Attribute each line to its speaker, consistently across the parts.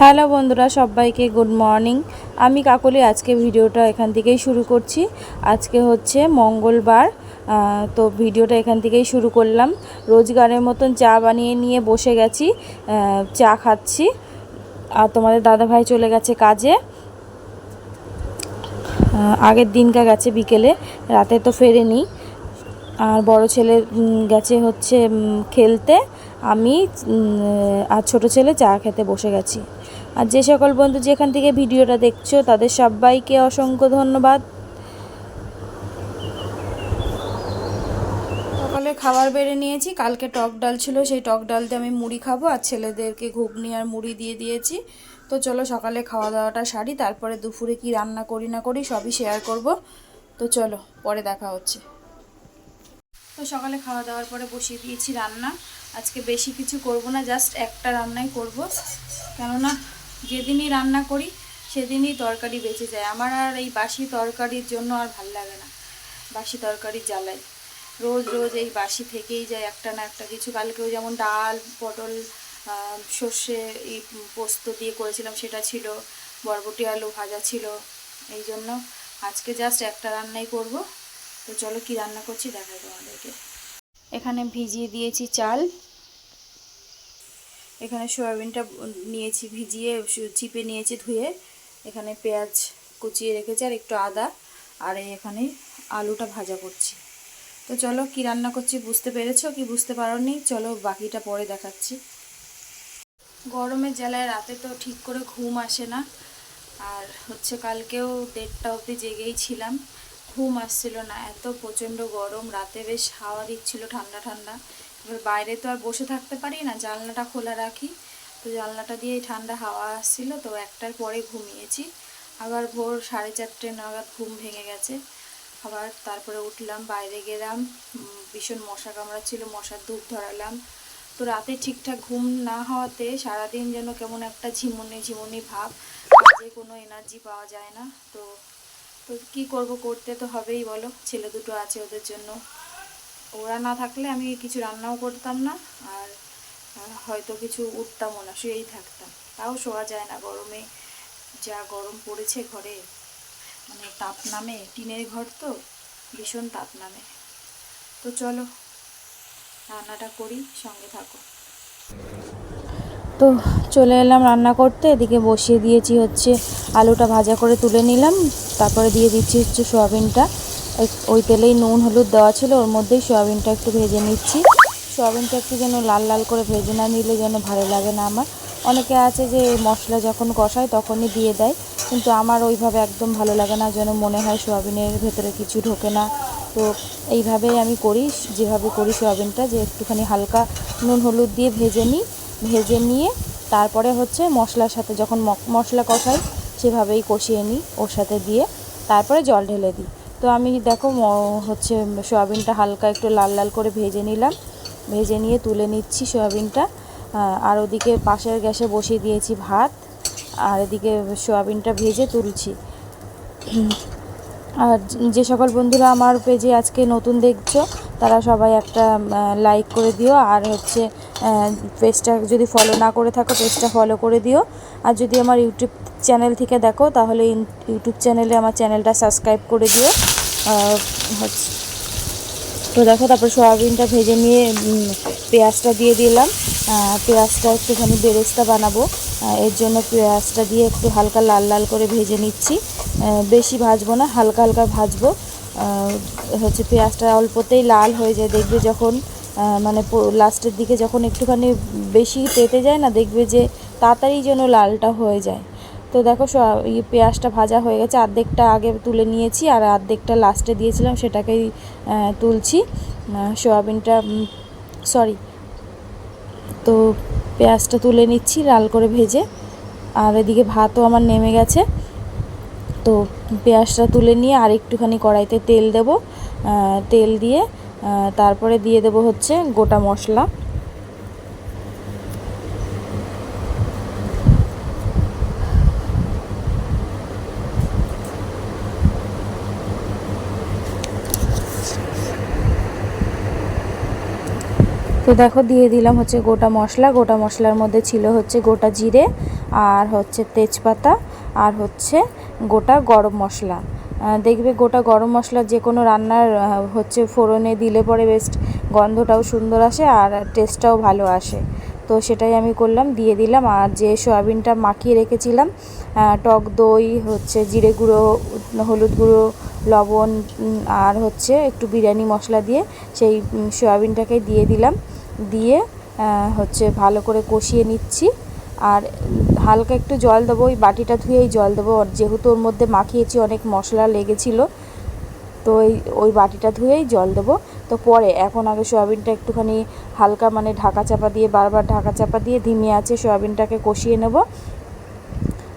Speaker 1: Hello বন্ধুরা, সবাইকে good morning. আমি কাকলি আজকে ভিডিওটা এখান থেকেই শুরু করছি। আজকে হচ্ছে মঙ্গলবার, তো ভিডিওটা এখান থেকেই শুরু করলাম। রোজগারের মতন চা বানিয়ে নিয়ে বসে গেছি, চা খাচ্ছি। আর তোমাদের দাদাভাই চলে গেছে কাজে, আগের দিনকা গেছে বিকেলে, রাতে তো ফেরেনি। আর বড় ছেলে গেছে হচ্ছে খেলতে, আমি আর ছোট ছেলে চা খেতে বসে গেছি। আর যে সকল বন্ধু যেখান থেকে ভিডিওটা দেখছো তাদের সবাইকে অসংখ্য ধন্যবাদ। সকালে খাবার বেড়ে নিয়েছি, কালকে টক ডাল ছিল, সেই টক ডাল দিয়ে আমি মুড়ি খাবো, আর ছেলেদেরকে ঘুগনি আর মুড়ি দিয়ে দিয়েছি। তো চলো সকালে খাওয়া দাওয়াটা সারি, তারপরে দুপুরে কি রান্না করি না করি সবই শেয়ার করব। তো চলো পরে দেখা হচ্ছে। তো সকালে খাওয়া দাওয়ার পরে বসিয়ে দিয়েছি রান্না। আজকে বেশি কিছু করব না, জাস্ট একটা রান্নাই করব, কেননা যেদিনই রান্না করি সেদিনই তরকারি বেঁচে যায় আমার। আর এই বাসি তরকারির জন্য আর ভাল লাগে না, বাসি তরকারি জ্বালাই। রোজ রোজ এই বাসি থেকেই যায় একটা না একটা কিছু। কালকেও যেমন ডাল, পটল, সর্ষে এই পোস্ত দিয়ে করেছিলাম, সেটা ছিল, বরবটি আলু ভাজা ছিল। এই জন্য আজকে জাস্ট একটা রান্নাই করব। তো চলো কি রান্না করছি দেখাই তোমাদেরকে। এখানে ভিজিয়ে দিয়েছি চাল, এখানে সয়াবিনটা নিয়েছি ভিজিয়ে, চিপে নিয়েছি ধুয়ে, এখানে পেঁয়াজ কুচিয়ে রেখেছি আর একটু আদা, আর এখানে আলুটা ভাজা করছি। তো চলো কি রান্না করছি বুঝতে পেরেছো কি বুঝতে পারোনি, চলো বাকিটা পরে দেখাচ্ছি। গরমের জ্বালায় রাতে তো ঠিক করে ঘুম আসে না, আর হচ্ছে কালকেও 1:30 অবধি জেগেই ছিলাম, ঘুম আসছিল না, এত প্রচণ্ড গরম। রাতে বেশ হাওয়া দিচ্ছিল ঠান্ডা ঠান্ডা। এবার বাইরে তো আর বসে থাকতে পারি না, জানলাটা খোলা রাখি, তো জানলাটা দিয়েই ঠান্ডা হাওয়া আসছিল। তো 1টার পরে ঘুমিয়েছি, আবার ভোর 4:30 নাগাদ ঘুম ভেঙে গেছে। আবার তারপরে উঠলাম, বাইরে গেলাম, ভীষণ মশা কামড়াচ্ছিল, মশার ধূপ ধরালাম। তো রাতে ঠিকঠাক ঘুম না হওয়াতে সারাদিন যেন কেমন একটা ঝিমুনি ঝিমুনি ভাব, কাজে কোনো এনার্জি পাওয়া যায় না। তো তো কী করবো, করতে তো হবেই বলো, ছেলে দুটো আছে, ওদের জন্য। ওরা না থাকলে আমি কিছু রান্নাও করতাম না, আর হয়তো কিছু উঠতামও না, শুয়েই থাকতাম। তাও শোয়া যায় না গরমে, যা গরম পড়েছে ঘরে, মানে তাপ নামে, টিনের ঘর তো, ভীষণ তাপ নামে। তো চলো রান্নাটা করি, সঙ্গে থাকো। তো চলে এলাম রান্না করতে, এদিকে বসিয়ে দিয়েছি হচ্ছে আলুটা ভাজা করে তুলে নিলাম, তারপরে দিয়ে দিচ্ছি হচ্ছে সয়াবিনটা। ওই তেলেই নুন হলুদ দেওয়া ছিল, ওর মধ্যেই সয়াবিনটা একটু ভেজে নিচ্ছি। সয়াবিনটা একটু যেন লাল লাল করে ভেজে না নিলে যেন ভালো লাগে না আমার। অনেকে আছে যে মশলা যখন কষায় তখনই দিয়ে দেয়, কিন্তু আমার ওইভাবে একদম ভালো লাগে না, যেন মনে হয় সয়াবিনের ভেতরে কিছু ঢোকে না। তো এইভাবেই আমি করি, যেভাবে করি সয়াবিনটা, যে একটুখানি হালকা নুন হলুদ দিয়ে ভেজে নিই, ভেজে নিয়ে তারপরে হচ্ছে মশলার সাথে যখন মশলা কষাই সেভাবেই কষিয়ে নিই, ওর সাথে দিয়ে তারপরে জল ঢেলে দিই। তো আমি দেখো হচ্ছে সয়াবিনটা হালকা একটু লাল লাল করে ভেজে নিলাম, ভেজে নিয়ে তুলে নিচ্ছি সয়াবিনটা। আর ওদিকে পাশের গ্যাসে বসিয়ে দিয়েছি ভাত, আর এদিকে সয়াবিনটা ভেজে তুলছি। আর যে সকল বন্ধুরা আমার পেজে আজকে নতুন দেখছো তারা সবাই একটা লাইক করে দিও, আর হচ্ছে পেজটা যদি ফলো না করে থাকো পেজটা ফলো করে দিও। আর যদি আমার ইউটিউব চ্যানেল থেকে দেখো তাহলে ইউটিউব চ্যানেলে আমার চ্যানেলটা সাবস্ক্রাইব করে দিও। হচ্ছে তো দেখো, তারপর সয়াবিনটা ভেজে নিয়ে পেঁয়াজটা দিয়ে দিলাম। পেঁয়াজটা একটুখানি বেরেস্তা বানাবো, এর জন্য পেঁয়াজটা দিয়ে একটু হালকা লাল লাল করে ভেজে নিচ্ছি, বেশি ভাজবো না, হালকা হালকা ভাজবো। হচ্ছে পেঁয়াজটা অল্পতেই লাল হয়ে যায়, দেখবে যখন মানে লাস্টের দিকে যখন একটুখানি বেশি তেতে যায় না, দেখবে যে তাড়াতাড়ি যেন লালটা হয়ে যায়। তো দেখো পেঁয়াজটা ভাজা হয়ে গেছে, অর্ধেকটা আগে তুলে নিয়েছি আর অর্ধেকটা লাস্টে দিয়েছিলাম, সেটাকেই তুলছি। সয়াবিনটা সরি তো পেঁয়াজটা তুলে নিচ্ছি লাল করে ভেজে, আর এদিকে ভাতও আমার নেমে গেছে। তো পেঁয়াজটা তুলে নিয়ে আর একটুখানি কড়াইতে তেল দেব, তেল দিয়ে তারপরে দিয়ে দেব হচ্ছে গোটা মশলা। তো দেখো দিয়ে দিলাম হচ্ছে গোটা মশলা, গোটা মশলার মধ্যে ছিল হচ্ছে গোটা জিরে আর হচ্ছে তেজপাতা আর হচ্ছে গোটা গরম মশলা। দেখবে গোটা গরম মশলা যে কোনো রান্নার হচ্ছে ফোড়নে দিলে পরে বেশ গন্ধটাও সুন্দর আসে আর টেস্টটাও ভালো আসে। তো সেটাই আমি করলাম, দিয়ে দিলাম। আর যে সয়াবিনটা মাখিয়ে রেখেছিলাম, টক দই, হচ্ছে জিরে গুঁড়ো, হলুদ গুঁড়ো, লবণ আর হচ্ছে একটু বিরিয়ানি মশলা দিয়ে সেই সয়াবিনটাকে দিয়ে দিলাম। দিয়ে হচ্ছে ভালো করে কষিয়ে নিচ্ছি। আর হালকা একটু জল দেবো, ওই বাটিটা ধুয়েই জল দেবো, যেহেতু ওর মধ্যে মাখিয়েছি অনেক মশলা লেগেছিলো, তো ওই বাটিটা ধুয়েই জল দেবো। তো পরে এখন আগে সয়াবিনটা একটুখানি হালকা মানে ঢাকা চাপা দিয়ে, বারবার ঢাকা চাপা দিয়ে ধিমে আছে সয়াবিনটাকে কষিয়ে নেব।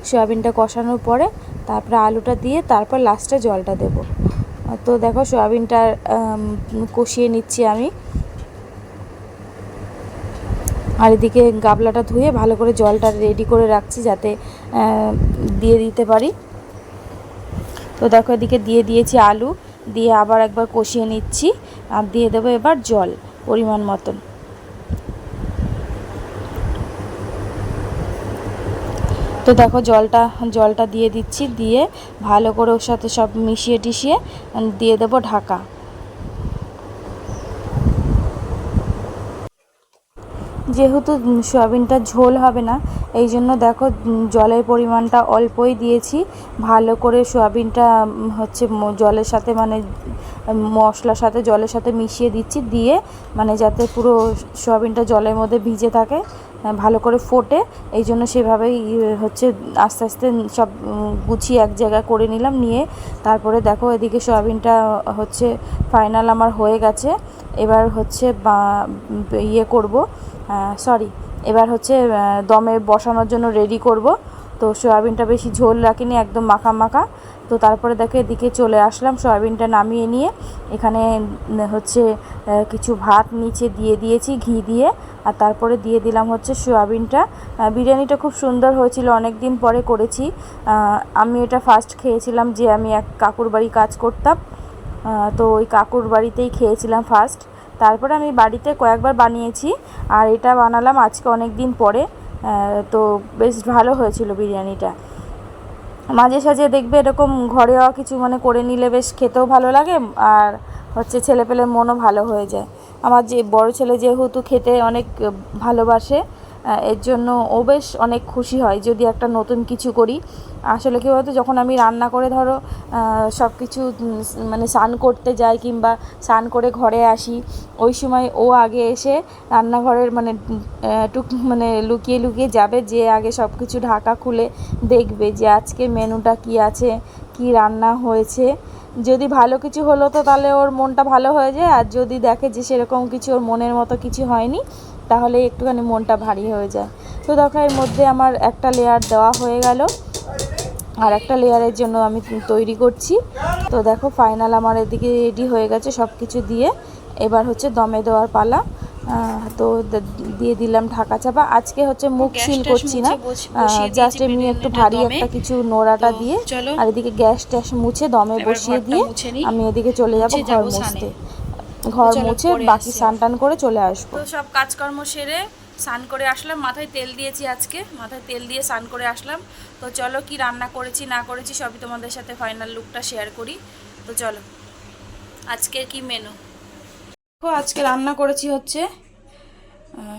Speaker 1: সয়াবিনটা কষানোর পরে তারপরে আলুটা দিয়ে তারপর লাস্টে জলটা দেব। তো দেখো সয়াবিনটা কষিয়ে নিচ্ছি আমি। আর এদিকে গাবলাটা ধুয়ে ভালো করে জলটা রেডি করে রাখছি যাতে দিয়ে দিতে পারি। তো দেখো এদিকে দিয়ে দিয়েছি আলু, দিয়ে আবার একবার কষিয়ে নিচ্ছি। আর দিয়ে দেবো এবার জল পরিমাণ মতন। তো দেখো জলটা দিয়ে দিচ্ছি, দিয়ে ভালো করে ওর সাথে সব মিশিয়ে টিশিয়ে দিয়ে দেবো ঢাকা। যেহেতু সয়াবিনটা ঝোল হবে না, এই জন্য দেখো জলের পরিমাণটা অল্পই দিয়েছি। ভালো করে সয়াবিনটা হচ্ছে জলের সাথে মানে মশলার সাথে জলের সাথে মিশিয়ে দিচ্ছি, দিয়ে মানে যাতে পুরো সয়াবিনটা জলের মধ্যে ভিজে থাকে, ভালো করে ফোটে। এই জন্য সেভাবেই হচ্ছে আস্তে আস্তে সব গুছিয়ে এক জায়গায় করে নিলাম। নিয়ে তারপরে দেখো এদিকে সয়াবিনটা হচ্ছে ফাইনাল আমার হয়ে গেছে। এবার হচ্ছে ইয়ে করব, এবার হচ্ছে দমে বসানোর জন্য রেডি করব। তো সয়াবিনটা বেশি ঝোল রাখিনি, একদম মাখা মাখা। তো তারপরে দেখো এদিকে চলে আসলাম, সয়াবিনটা নামিয়ে নিয়ে এখানে হচ্ছে কিছু ভাত নিচে দিয়ে দিয়েছি ঘি দিয়ে। আর তারপরে দিয়ে দিলাম হচ্ছে সয়াবিনটা। বিরিয়ানিটা খুব সুন্দর হয়েছিল, অনেক দিন পরে করেছি। আমি এটা ফার্স্ট খেয়েছিলাম যে আমি এক কাকুর বাড়ি কাজ করতাম, তো ওই কাকুর বাড়িতেই খেয়েছিলাম ফার্স্ট। তারপরে আমি বাড়িতে কয়েকবার বানিয়েছি, আর এটা বানালাম আজকে অনেক দিন পরে। তো বেশ ভালো হয়েছিল বিরিয়ানিটা। মাঝে সাঝে দেখবে এরকম ঘরোয়া কিছু মানে করে নিলে বেশ খেতেও ভালো লাগে, আর হচ্ছে ছেলেপেলের মনও ভালো হয়ে যায়। আমার যে বড় ছেলে যেহেতু খেতে অনেক ভালোবাসে, এর জন্য ও বেশ অনেক খুশি হয় যদি একটা নতুন কিছু করি। আসলে কী বলতো, যখন আমি রান্না করে ধরো সব কিছু মানে স্নান করতে যাই কিংবা স্নান করে ঘরে আসি, ওই সময় ও আগে এসে রান্নাঘরের মানে মানে লুকিয়ে লুকিয়ে যাবে, যে আগে সব কিছু ঢাকা খুলে দেখবে যে আজকে মেনুটা কী আছে, কি রান্না হয়েছে। যদি ভালো কিছু হলো তো তাহলে ওর মনটা ভালো হয়ে যায়, আর যদি দেখে যে সেরকম কিছু ওর মনের মতো কিছু হয়নি তাহলে একটুখানি মনটা ভারী হয়ে যায়। তো দেখো এর মধ্যে আমার একটা লেয়ার দেওয়া হয়ে গেল, আর একটা লেয়ারের জন্য আমি তৈরি করছি। তো দেখো ফাইনাল আমার এদিকে রেডি হয়ে গেছে সব কিছু দিয়ে। এবার হচ্ছে দমে দেওয়ার পালা। তো দিয়ে দিলাম ঢাকা চাপা। আজকে হচ্ছে মুখ সিল করছি না, জাস্ট এমনি একটু ভারী একটা কিছু নোড়াটা দিয়ে। আর এদিকে গ্যাস ট্যাস মুছে দমে বসিয়ে দিয়ে আমি এদিকে চলে যাব ঘর মুছতে। ঘর মুছে বাকি স্নান টান করে চলে আসবো। তো সব কাজকর্ম সেরে স্নান করে আসলাম, মাথায় তেল দিয়েছি, আজকে মাথায় তেল দিয়ে স্নান করে আসলাম। তো চলো কি রান্না করেছি না করেছি সবই তোমাদের সাথে ফাইনাল লুকটা শেয়ার করি। তো চলো আজকের কি মেনু। আজকে রান্না করেছি হচ্ছে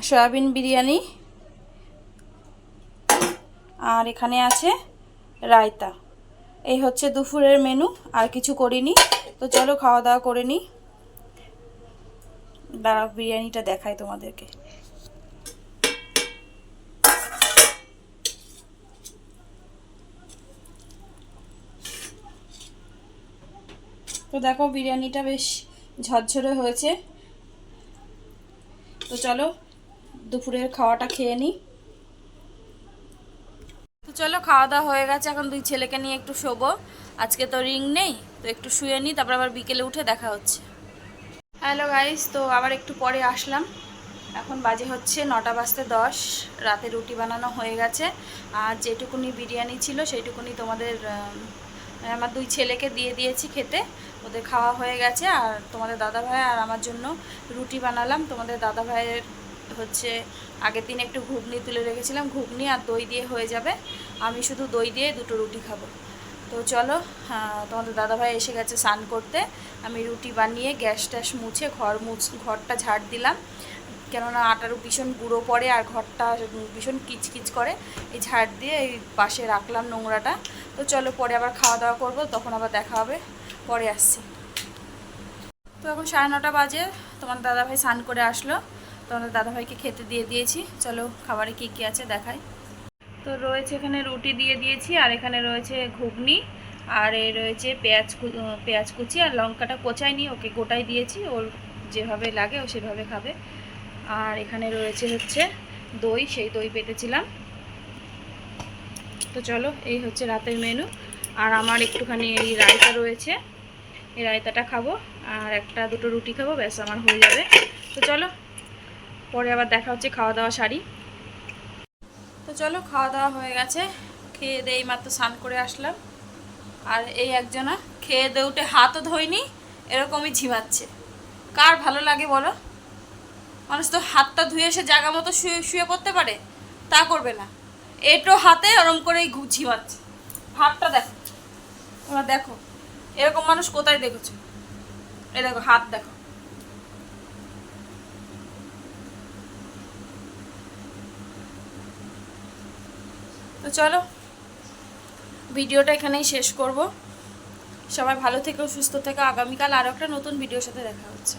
Speaker 1: সয়াবিন বিরিয়ানি, আর এখানে আছে রায়তা। এই হচ্ছে দুপুরের মেনু, আর কিছু করিনি। তো চলো খাওয়া দাওয়া করে নিই। দাঁড়াও বিরিয়ানিটা দেখাই তোমাদেরকে। তো দেখো বিরিয়ানিটা বেশ ঝরঝরে হয়েছে। তো চলো দুপুরের খাওয়াটা খেয়ে নিই। তো চলো খাওয়া দাওয়া হয়ে গেছে, এখন দুই ছেলেকে নিয়ে একটু শোবো। আজকে তো রিং নেই, তো একটু শুয়ে নিই, তারপর আবার বিকেলে উঠে দেখা হচ্ছে। হ্যালো গাইস, তো আবার একটু পরে আসলাম। এখন বাজে হচ্ছে 9:10। রাতে রুটি বানানো হয়ে গেছে, আর যেটুকুনি বিরিয়ানি ছিল সেইটুকুনি তোমাদের আমার দুই ছেলেকে দিয়ে দিয়েছি খেতে। ওদের খাওয়া হয়ে গেছে, আর তোমাদের দাদাভাই আর আমার জন্য রুটি বানালাম। তোমাদের দাদাভাইয়ের হচ্ছে আগের দিন একটু ঘুগনি তুলে রেখেছিলাম, ঘুগনি আর দই দিয়ে হয়ে যাবে। আমি শুধু দই দিয়ে 2টো রুটি খাবো। তো চলো, তোমাদের দাদাভাই এসে গেছে স্নান করতে। আমি রুটি বানিয়ে গ্যাস ট্যাস মুছে ঘরটা ঝাড় দিলাম, কেননা আটারও ভীষণ গুঁড়ো পড়ে আর ঘরটা ভীষণ কিচকিচ করে। এই ঝাড় দিয়ে এই পাশে রাখলাম নোংরাটা। তো চলো, পরে আবার খাওয়া দাওয়া করবো, তখন আবার দেখা হবে, পরে আসছি। তো এখন 9:30 বাজে, তোমার দাদাভাই স্নান করে আসলো, তোমাদের দাদাভাইকে খেতে দিয়ে দিয়েছি। চলো খাবারে কী কী আছে দেখাই। তো রয়েছে এখানে রুটি দিয়ে দিয়েছি, আর এখানে রয়েছে ঘুগনি, আর এই রয়েছে পেঁয়াজ কুচি, আর লঙ্কাটা কোচাইনি, ওকে গোটাই দিয়েছি, ওর যেভাবে লাগে ও সেভাবে খাবে। আর এখানে রয়েছে হচ্ছে দই, সেই দই পেতেছিলাম। তো চলো, এই হচ্ছে রাতের মেনু। আর আমার একটুখানি এই রায়তা রয়েছে, এই রায়তাটা খাবো, আর 1-2টো রুটি খাবো, ব্যাস আমার হয়ে যাবে। তো চলো, পরে আবার দেখা হচ্ছে খাওয়া দাওয়া সারি। তো চলো, খাওয়া দাওয়া হয়ে গেছে, খেয়ে দিয়ে মাত্র স্নান করে আসলাম। আর এই একজনা খেয়ে দিয়ে উঠে হাতও ধোয়নি, এরকমই ঝিমাচ্ছে। কার ভালো লাগে বলো? মানুষ তো হাতটা ধুয়ে এসে জায়গা মতো শুয়ে শুয়ে পড়তে পারে, তা করবে না, এটো হাতে ওরম করেই ঝিমাচ্ছে। হাতটা দেখো, তোমরা দেখো, এরকম মানুষ কোথায় দেখেছো? এই দেখো, হাত দেখো। তো চলো, ভিডিওটা এখানেই শেষ করব। সবাই ভালো থেকো, সুস্থ থেকো। আগামীকাল আরও একটা নতুন ভিডিওর সাথে দেখা হচ্ছে।